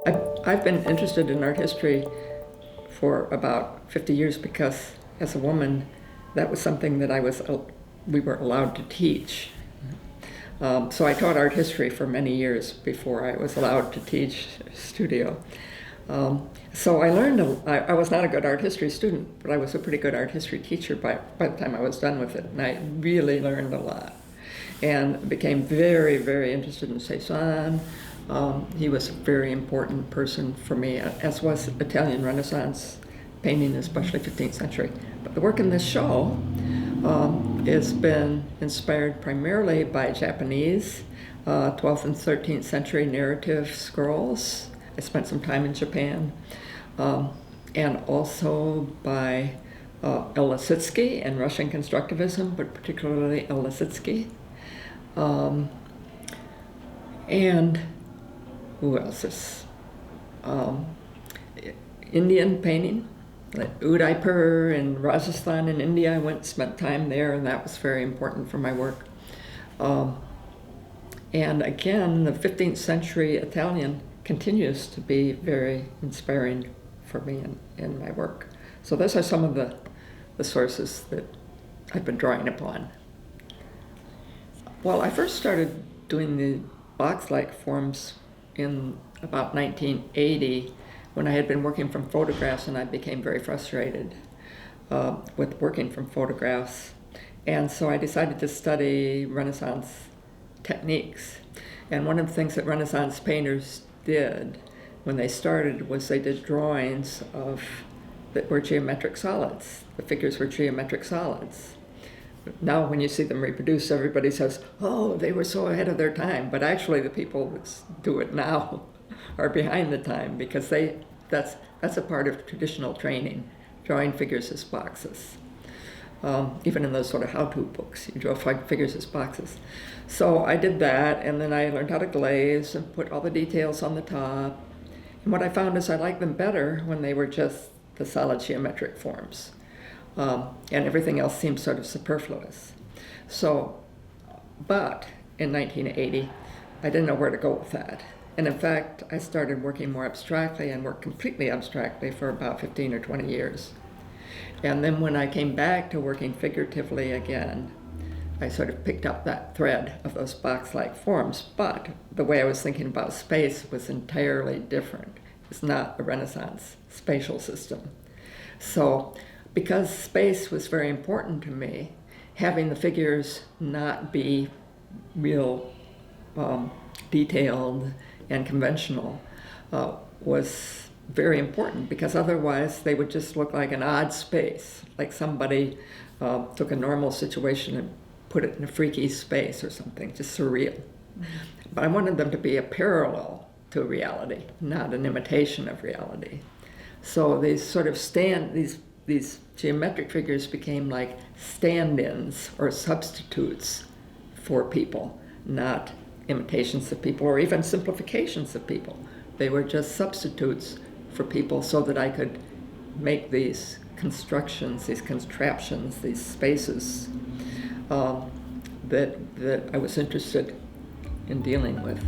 I've been interested in art history for about 50 years because as a woman, that was something that we were allowed to teach. So I taught art history for many years before I was allowed to teach studio. So I learned, I was not a good art history student, but I was a pretty good art history teacher by the time I was done with it. And I really learned a lot and became very, very interested in Cezanne. He was a very important person for me, as was Italian Renaissance painting, especially 15th century. But the work in this show has been inspired primarily by Japanese 12th and 13th century narrative scrolls. I spent some time in Japan. And also by El Lissitzky and Russian constructivism, but particularly El Lissitzky. And who else is? Indian painting, like Udaipur in Rajasthan in India. I went and spent time there, and that was very important for my work. And again, the 15th century Italian continues to be very inspiring for me in my work. So those are some of the sources that I've been drawing upon. Well, I first started doing the box-like forms in about 1980 when I had been working from photographs, and I became very frustrated with working from photographs. And so I decided to study Renaissance techniques. And one of the things that Renaissance painters did when they started was they did drawings that were geometric solids. The figures were geometric solids. Now when you see them reproduced, everybody says, oh, they were so ahead of their time. But actually the people that do it now are behind the time, because that's a part of traditional training, drawing figures as boxes. Even in those sort of how-to books, you draw figures as boxes. So I did that, and then I learned how to glaze and put all the details on the top. And what I found is I liked them better when they were just the solid geometric forms. And everything else seemed sort of superfluous. But in 1980, I didn't know where to go with that. And in fact, I started working more abstractly and worked completely abstractly for about 15 or 20 years. And then when I came back to working figuratively again, I sort of picked up that thread of those box-like forms, but the way I was thinking about space was entirely different. It's not a Renaissance spatial system. So because space was very important to me, having the figures not be real detailed and conventional was very important, because otherwise they would just look like an odd space, like somebody took a normal situation and put it in a freaky space or something, just surreal. Mm-hmm. But I wanted them to be a parallel to reality, not an imitation of reality. So these sort of these geometric figures became like stand-ins or substitutes for people, not imitations of people or even simplifications of people. They were just substitutes for people so that I could make these constructions, these contraptions, these spaces that I was interested in dealing with.